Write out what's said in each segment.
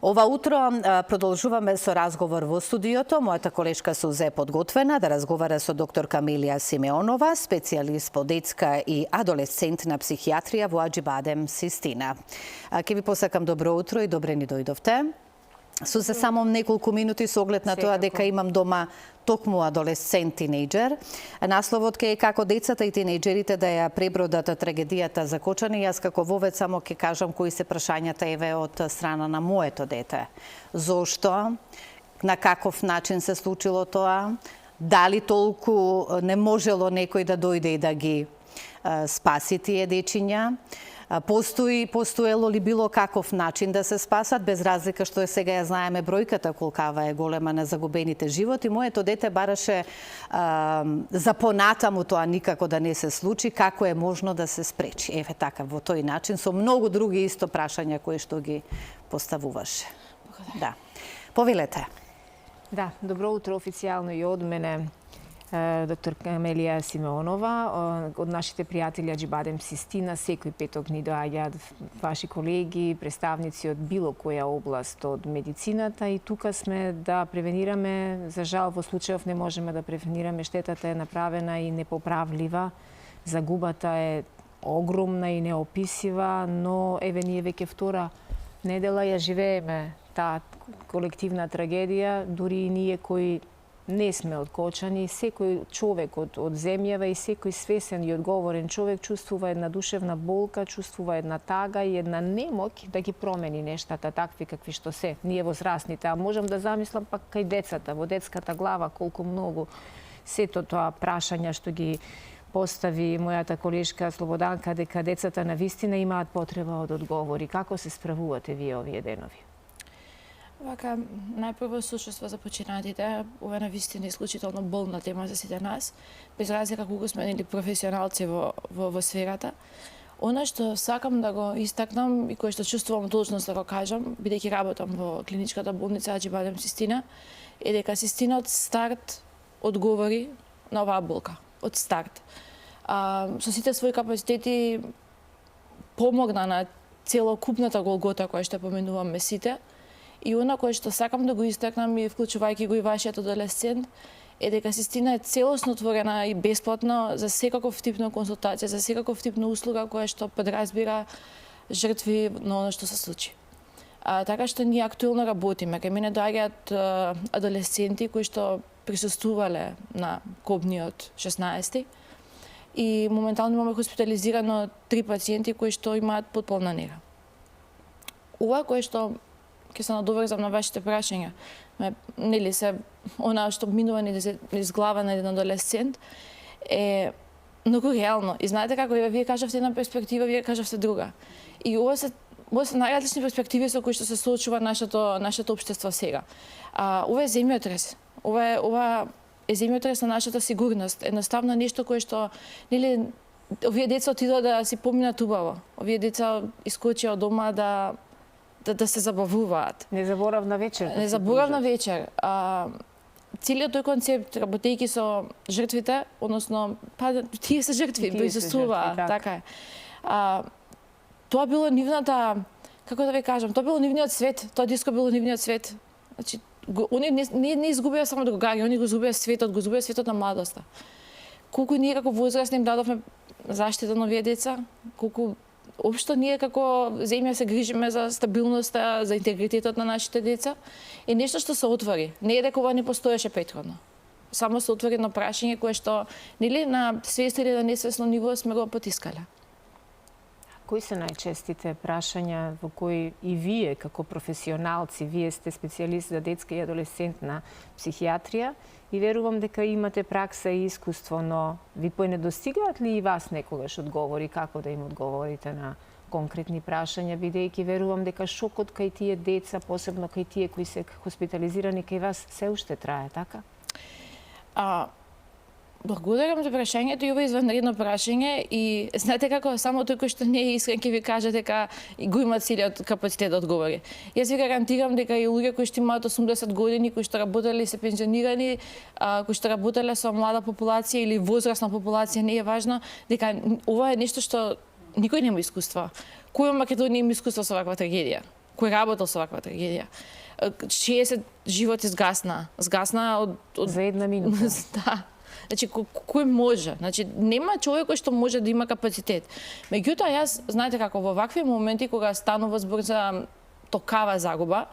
Ова утро продолжуваме со разговор во студиото. Мојата колешка Сузе е подготвена да разговара со доктор Камелија Симеонова, специјалист по детска и адолесцентна психијатрија во Аџибадем, Систина. Ке ви посакам добро утро и добре ни дојдовте. Сузе, само неколку минути со оглед на тоа дека имам дома токму адолесцент тинејџер. Насловот ке е како децата и тинејџерите да ја пребродат трагедијата за Кочани. Јас како вовед само ке кажам кои се прашањата еве од страна на моето дете. Зошто? На каков начин се случило тоа? Дали толку не можело некој да дојде и да ги спаси тие дечиња? Постоело ли било каков начин да се спасат, без разлика што сега ја знаеме бројката колкава е голема на загубените животи. Моето дете бараше за понатаму тоа никако да не се случи, како е можно да се спречи. Еве така, во тој начин, со многу други исто прашања кои што ги поставуваше. Да. Повелете. Да, добро утро официјално и од мене. Доктор Камелија Симеонова, од нашите пријатели Аџибадем Систина, секој петок ни доаѓаат ваши колеги, представници од било која област од медицината и тука сме да превенираме, за жал во случајов не можеме да превенираме, штетата е направена и непоправлива, загубата е огромна и неописива, но еве ние веќе втора недела ја живееме таа колективна трагедија, дури и ние кои не сме од Кочани, секој човек од земјава и секој свесен и одговорен човек чувствува една душевна болка, чувствува една тага и една немоќ да ги промени нештата такви какви што се. Ние возрастните, а можам да замислам пак кај децата, во детската глава колку многу сето тоа прашања што ги постави мојата колешка Слободанка, дека децата навистина имаат потреба од одговори. Како се справувате вие овие денови? Вака, најпрво сочувство за починатите. Ова е навистина исклучително болна тема за сите нас, без разлика колку сме или професионалци во сферата. Она што сакам да го истакнам и кое што чувствувам должност да го кажам, бидејќи работам во клиничката болница Аџибадем Систина, е дека Систина од старт одговори на оваа болка. Од старт. Со сите своји капацитети помогна на целокупната голгота која што поменуваме сите. И она кое што сакам да го истакнам и вклучувајќи го и вашиот адолесцент, е дека Систина е целосно отворена и бесплатно за секаков тип на консултација, за секаков тип на услуга која што подразбира жртви на оно што се случи. Така што ние актуелно работиме. Кај мене доаѓаат адолесценти кои што присуствувале на кобниот 16 и моментално имаме хоспитализирано 3 пациенти кои што имаат потполна нега. Ова кое што ќе се надоврзам на вашите прашања. Нели се она што минува низ глава на еден адолесцент е многу реално. И знаете како вие кажавте една перспектива, вие кажавте друга. И ова се најразлични перспективи со кои што се соочува нашето општество сега. Ова е земјотрес. Ова е земјотрес на нашата сигурност. Едноставно нешто кое што нели овие деца отидоа да си поминат убаво. Овие деца искочија од дома да се забавуваат. Незаборавна вечер. Незаборавна вечер. Целиот тој концепт, работејќи со жртвите, односно, тие се жртви, присуствуваат, така е. Тоа било нивната, како да ви кажам, тоа било нивниот свет, тоа диско било нивниот свет. Значи, они не изгубија само другари, они го изгубија светот на младоста. Колку ние како возрастни им дадовме заштита на овие деца, колку општо ние како земја се грижиме за стабилноста, за интегритетот на нашите деца, е нешто што се отвори. Не е дека ова не постоеше претходно. Само се отвори едно прашање кое што нели на свесно или на несвесно ниво сме го потискале. Кои се најчестите прашања во кои и вие како професионалци, вие сте специјалист за детска и адолесцентна психијатрија и верувам дека имате пракса и искуство, но ви понедостигаат ли и вас некогаш одговори, како да им одговорите на конкретни прашања, бидејќи верувам дека шокот кај тие деца, посебно кај тие кои се хоспитализирани кај вас, се уште трае, така? Благодарам за прашањето и ова е извънредно прашање и знаете како само тој кој што не е искрен ќе ви каже дека го има целиот капацитет да одговори. Јас ви гарантирам дека и луѓе кои што имаат 80 години, кои што работеле и се пензионирани, кои што работеле со млада популација или возрастна популација, не е важно, дека ова е нешто што никој нема искуство. Кој во Македонија има искуство со ваква трагедија? кој работел со ваква трагедија. 60 животи згасна од За една минута. да. Значи, кој може? Значи, нема човек кој што може да има капацитет. Меѓутоа, јас, знаете како, во вакви моменти, кога станува збор за токава загуба,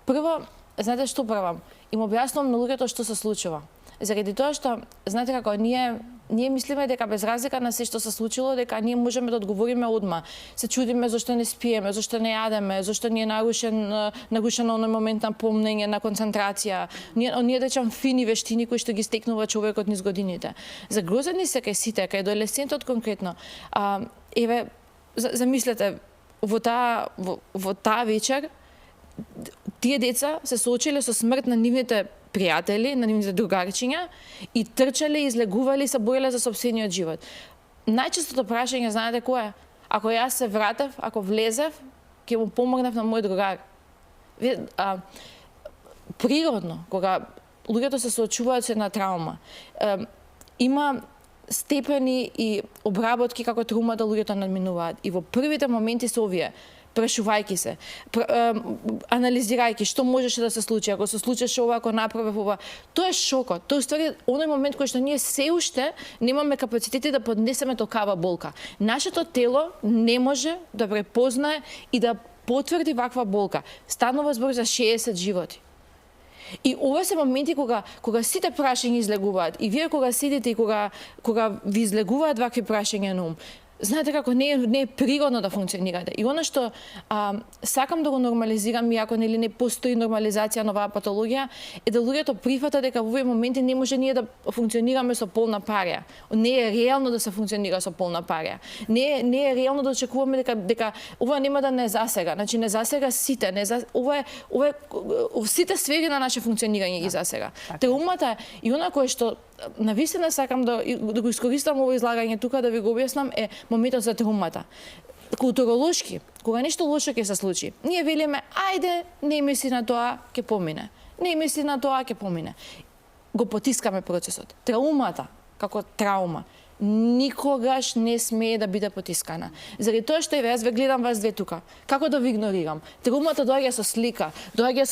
прво, знаете што правам? Им објаснувам на луѓето што се случува. Заради тоа што, знаете како, ние мислиме дека без разлика на се што се случило, дека ние можеме да одговориме одма. Се чудиме зашто не спиеме, зашто не јадеме, зашто ни е нарушено оној момент на помнење, на концентрација. Ние речам фини вештини кои што ги стекнува човекот низ годините. Загрозени се кај сите, кај адолесцентот конкретно. Еве, замислете, во таа вечер тие деца се соочиле со смрт на нивните пријатели, на нивните другарчиња и трчале, излегувале, се бореле за сопствениот живот. Најчестото прашање, знаете кое е? Ако јас се вратев, ако влезев, ќе му помогнав на мој другар. Природно, кога луѓето се соочуваат со една траума, има степени и обработки како траумата луѓето надминуваат. И во првите моменти се овие, прашувајќи се, анализирајќи што можеше да се случи, ако се случеше ова, ако направев ова. Тоа е шокот. Тоа е ствари оној момент кој што ние се уште немаме капацитети да поднесеме токава болка. Нашето тело не може да препознае и да потврди ваква болка. Станува збор за 60 животи. И ова се моменти кога сите прашања излегуваат и вие кога седите и кога ви излегуваат вакви прашања на ум, знаете како не е природно да функционирате. И оно што сакам да го нормализирам, иако нели не постои нормализација на оваа патологија, е да луѓето прифатат дека во овие моменти не може ние да функционираме со полна парија. Не е реално да се функционира со полна парија. Не е реално да очекуваме дека ова нема да не засега. Значи не засега сите, ова е сите сфери на наше функционирање ги засега. Траумата и она кое што навистина сакам да го искористам ово излагање тука да ви го објаснам е моментот за траумата. Културолошки, кога нешто лошо ќе се случи, ние велиме, ајде, не мисли на тоа, ќе помине. Не мисли на тоа, ќе помине. Го потискаме процесот. Траумата, како траума, никогаш не смее да биде потискана. Заради тоа што јас ве гледам вас две тука. Како да ви игнорирам? Траумата доаѓа со слика, доаѓа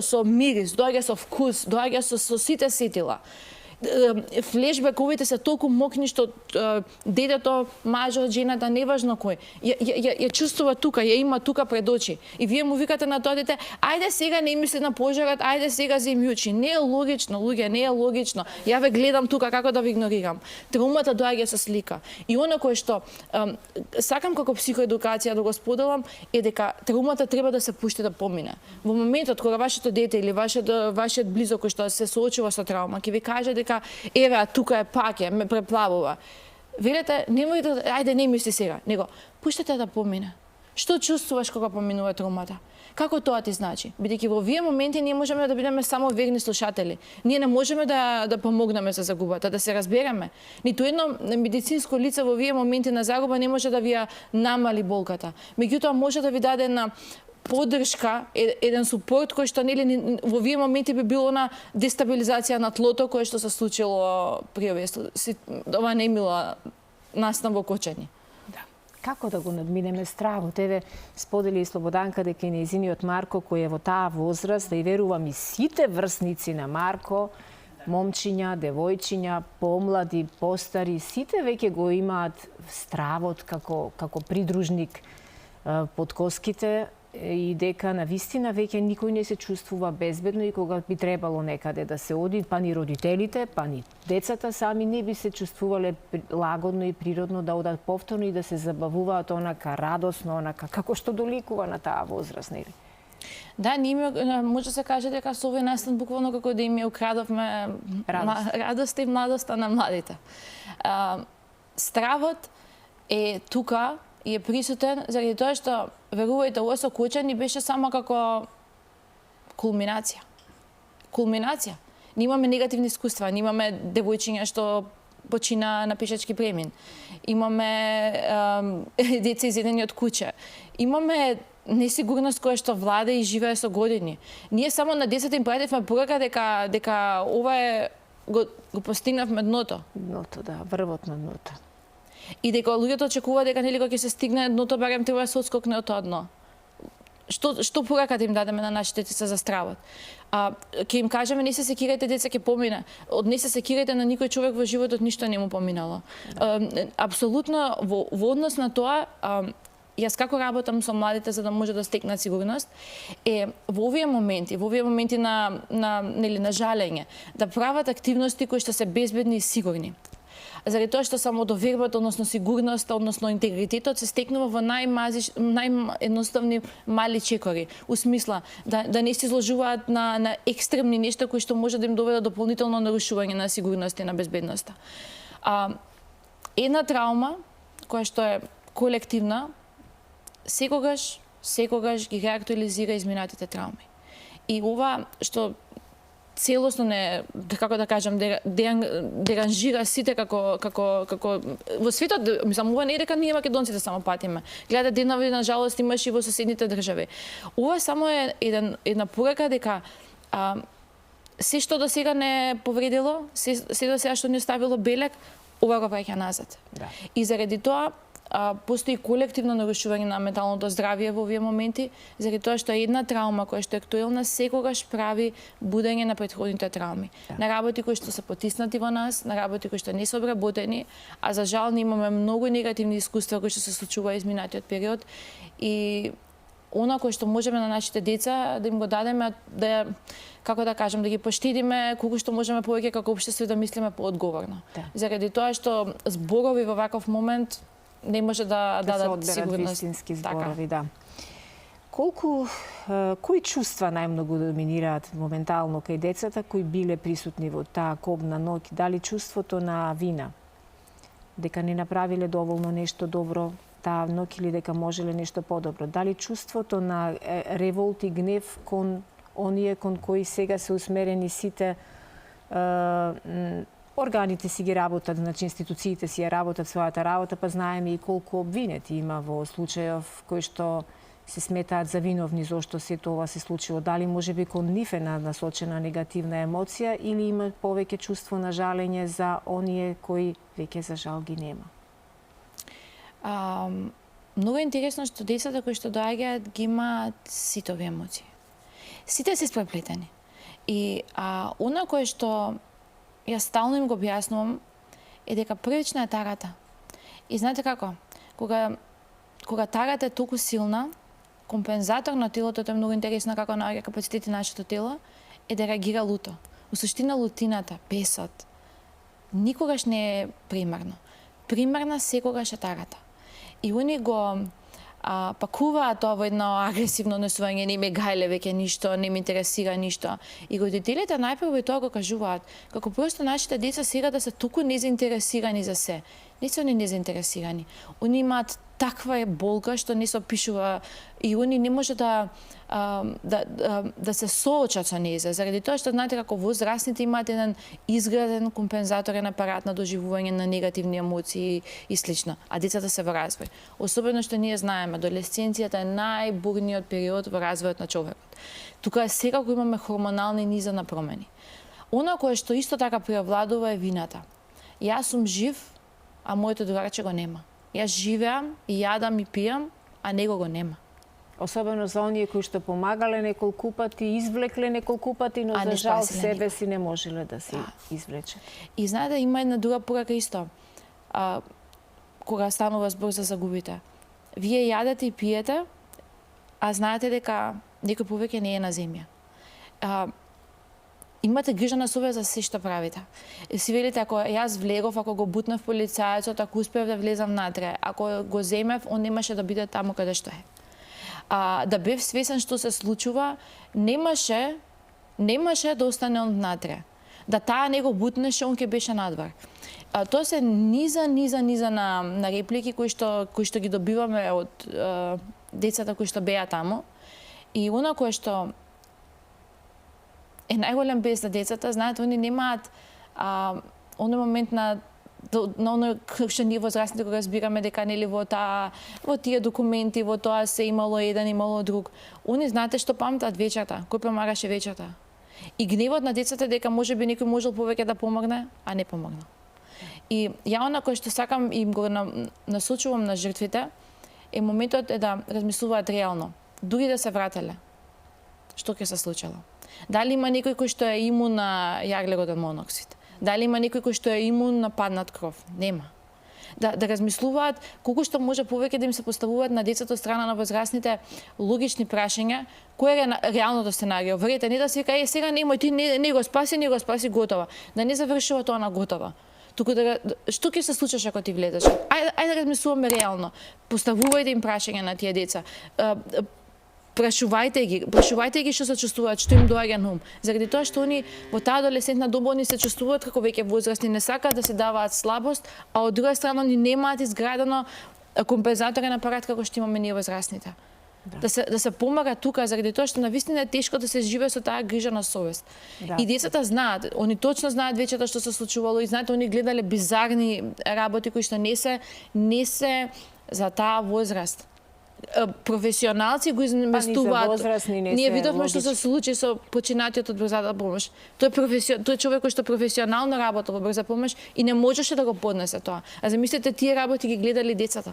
со мирис, доаѓа со вкус, доаѓа со сите сетила. Флешбековите се толку мокни што детето, мажот, жената, неважно кој, ја чувствува тука, ја има тука пред очи. И вие му викате на тоа дете, ајде сега не мисли на пожарот, ајде сега земјучи. Не е логично, луѓе, не е логично. Ја ве гледам тука, како да ви игнорирам. Траумата доаѓа со слика. И оно кое што сакам како психоедукација да го споделам е дека траумата треба да се пушти да помине. Во моментот кога вашето дете или вашиот близок кој што се соочува со траума, ќе ви каже дека еве, тука е паќе, ме преплавува. Велете, немојте, ајде не мисли сега, него пуштете да помине. Што чувствуваш кога поминува траумата? Како тоа ти значи? Бидејќи во овие моменти ние можеме да бидеме само верни слушатели. Ние не можеме да помогнеме за загубата, да се разбереме. Ниту едно медицинско лице во овие моменти на загуба не може да ви ја намали болката. Меѓутоа може да ви даде една поддршка, еден супорт кој што нели во овие моменти би било на дестабилизација на тлото кое што се случило при ова немила настан во Кочани. Како да го надминеме стравот? Еве, сподели и Слободанка дека и нејзиниот Марко, кој е во таа возраст, да и верувам и сите врсници на Марко, момчиња, девојчиња, помлади, постари, сите веќе го имаат стравот како придружник под коските, и дека на вистина веќе никој не се чувствува безбедно и кога би требало некаде да се оди, па ни родителите, па ни децата сами не би се чувствувале лагодно и природно да одат повторно и да се забавуваат онака радосно, онака како што доликува на таа возраст, нели? Да, ние може да се каже дека со овој настан буквално како да им ја украдовме радоста и младоста на младите. Стравот е тука и е присутен заради тоа што, верувајте, ова со Кочани беше само како кулминација. Кулминација. Ние имаме негативни искуства, ние имаме девојчиња што почина на пешачки премин. Имаме деца изедени од куќа. Имаме несигурност која што влада и живее со години. Ние само на децата им правевме порака дека ова е го постигнавме дното. Дното, да, врвот на дното. И дека луѓето очекуваат дека нели кога ќе се стигне дното, барем треба да се отскокне од тоа дно. што порака да им дадеме на нашите деца за стравот? Ќе им кажеме не се секирајте, деца ќе помине. Од не се секирајте на никој човек во животот ништо не му поминало. Апсолутно во однос на тоа, јас како работам со младите за да може да стекнат сигурност, во овие моменти на жалење, да прават активности кои што се безбедни и сигурни. Заради тоа што само довербата, односно сигурноста, односно интегритетот се стекнува во наједноставни мали чекори. У смисла да не се изложуваат на екстремни нешта кои што може да им доведат дополнително нарушување на сигурноста и на безбедноста. Една траума која што е колективна, секогаш ги реактуализира изминатите трауми. И ова што целосно не, како да кажам, деранжира сите како во светот, мислам, ова не е дека ние македонците само патиме. Гледа денови, на жалост, имаш и во соседните држави. Ова само е една порака дека се што до сега не е повредило, се до сега што не оставило белег, ова го праќа назад. Да. И заради тоа постои колективно нарушување на менталното здравје во овие моменти, заради тоа што една траума која што е актуелна секогаш прави будење на претходните трауми. Да. На работи кои што се потиснати во нас, на работи кои што не се обработени, а за жал ние имаме многу негативни искуства кои што се случува изминатиот период и она кој што можеме на нашите деца да им го дадеме, да како да кажам, да ги поштедиме колку што можеме повеќе како општество да мислиме поодговорно. Да. Заради тоа што зборови во ваков момент не може да дадат сигурност. Вистински зборови, да. Кои чувства најмногу доминираат моментално кај децата кои биле присутни во таа кобна ноќ? Дали чувството на вина? Дека не направиле доволно нешто добро таа ноќ или дека можеле нешто подобро? Дали чувството на револт и гнев кон оние кон кои сега се усмерени сите органите си ги работат, значи институциите си ја работат својата работа, па знаеме и колку обвинети има во случајов кои што се сметаат за виновни зошто сето ова се случило. Дали можеби кон нив е насочена негативна емоција или има повеќе чувство на жалење за оние кои веќе за жал ги нема? Многу интересно што децата кои што доаѓаат ги имаат сите овие емоции. Сите се испреплетени. И она кое што јас стално им го објаснувам е дека првична е тарата. И знаете како? Кога тарата е толку силна, компензатор на телото, тоа е многу интересно како наоѓа капацитети на нашето тело, е да реагира луто. Во суштина лутината, бесот, никогаш не е примарно. Примарна секогаш е тарата. И они го пакуваат тоа во едно агресивно однесување, не ме гајле веќе ништо, не ме интересира ништо. И родителите најпрво и тоа го кажуваат, како просто нашите деца сега да се толку незаинтересирани за се. Не се они незаинтересирани. Они имаат таква болка што не се опишува и они не може да се соочат со неја, заради тоа што знаете како возрастните имаат еден изграден компензаторен апарат на доживување на негативни емоции и слично, а децата се во развој. Особено што ние знаеме, адолесценцијата е најбурниот период во развојот на човекот. Тука секако имаме хормонални низа на промени. Она кое што исто така преовладува е вината. Јас сум жив, а моето другарче го нема. Јас живеам и јадам и пијам, а него го нема. Особено за оние кои што помагале неколку пати, извлекле неколку пати, но за жал себе си не можеле да се извлече. И знаете, има една друга порака исто. Кога станува збор за загубите. Вие јадете и пиете, а знаете дека некој повеќе не е на земја. Имате грижа на себе за се што правите. И си велите, ако јас влегов, ако го бутнав полицајецот, ако успеав да влезам внатре, ако го земев, он немаше да биде таму каде што е. Да бев свесен што се случува, немаше да остане он внатре. Да таа не го бутнеше, он ќе беше надвор. Тоа се низа на реплики кои што ги добиваме од децата кои што беа таму. И она кое што е најголем бес за децата, знаете, они немаат оној момент на оној што ние возрастните кога разбираме дека нели во тие документи, во тоа се имало еден, имало друг. Они знаете што памтат вечерта, кој помагаше вечерта. И гневот на децата дека можеби некој можел повеќе да помогне, а не помогна. И ја она кој што сакам им го насочувам на жртвите, е моментот е да размислуваат реално. дури да се врателе, што ќе се случило? Дали има некој кој што е имун на јаглероден моноксид? Дали има некој кој што е имун на паднат кров? Нема. Да размислуваат колку што може повеќе да им се поставуваат на децата од страна на возрастните логични прашања, кој е реалното сценарио. Верете, не да се вика, сега немој, ти не го спаси, готова. Да не завршува тоа на готова. Туку што ќе се случиш ако ти влезеш? Ајде да размислуваме реално. Поставувајте им прашања на тие деца. Прашувајте ги што се чувствуваат, што им доаѓа на ум. Заради тоа што они во таа адолесцентна доба они се чувствуваат како веќе возрастни, не сакаат да се даваат слабост, а од друга страна они немаат изградено компензаторен апарат како што имаме ние возрастните. Да се помага тука заради тоа што навистина е тешко да се живее со таа грижа на совест. И децата знаат, они точно знаат вечерта што се случувало и знаат, они гледале бизарни работи кои што не се за таа возраст. Професионалци го изместуваат. Ние видовме што се случи со починатиот од брзата помош. Тој е човек кој што професионално работел во брза помош и не можеше да го поднесе тоа. А замислете, тие работи ги гледали децата.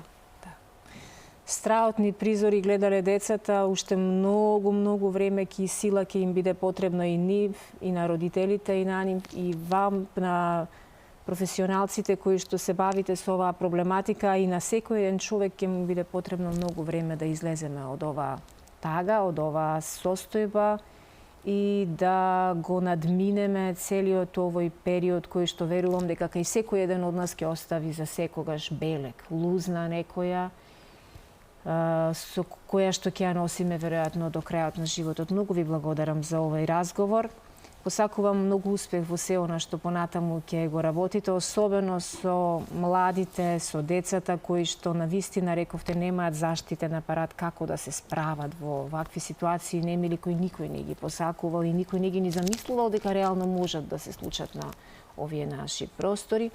Страотни призори гледале децата, уште многу време и сила ќе им биде потребно и нив, и на родителите, и на нив, и вам, на професионалците кои што се бавите со оваа проблематика, и на секој еден човек ќе му биде потребно многу време да излеземе од оваа тага, од оваа состојба и да го надминеме целиот овој период кој што верувам дека кај секој еден од нас ќе остави за секогаш белег, лузна некоја, со која што ќе ја носиме веројатно до крајот на животот. Многу ви благодарам за овој разговор. Посакувам многу успех во се она што понатаму ќе го работите, особено со младите, со децата кои што навистина рековте немаат заштитен апарат како да се справат во вакви ситуации, немили кои никој не ги посакувал и никој не ги ни замислувал дека реално можат да се случат на овие наши простори.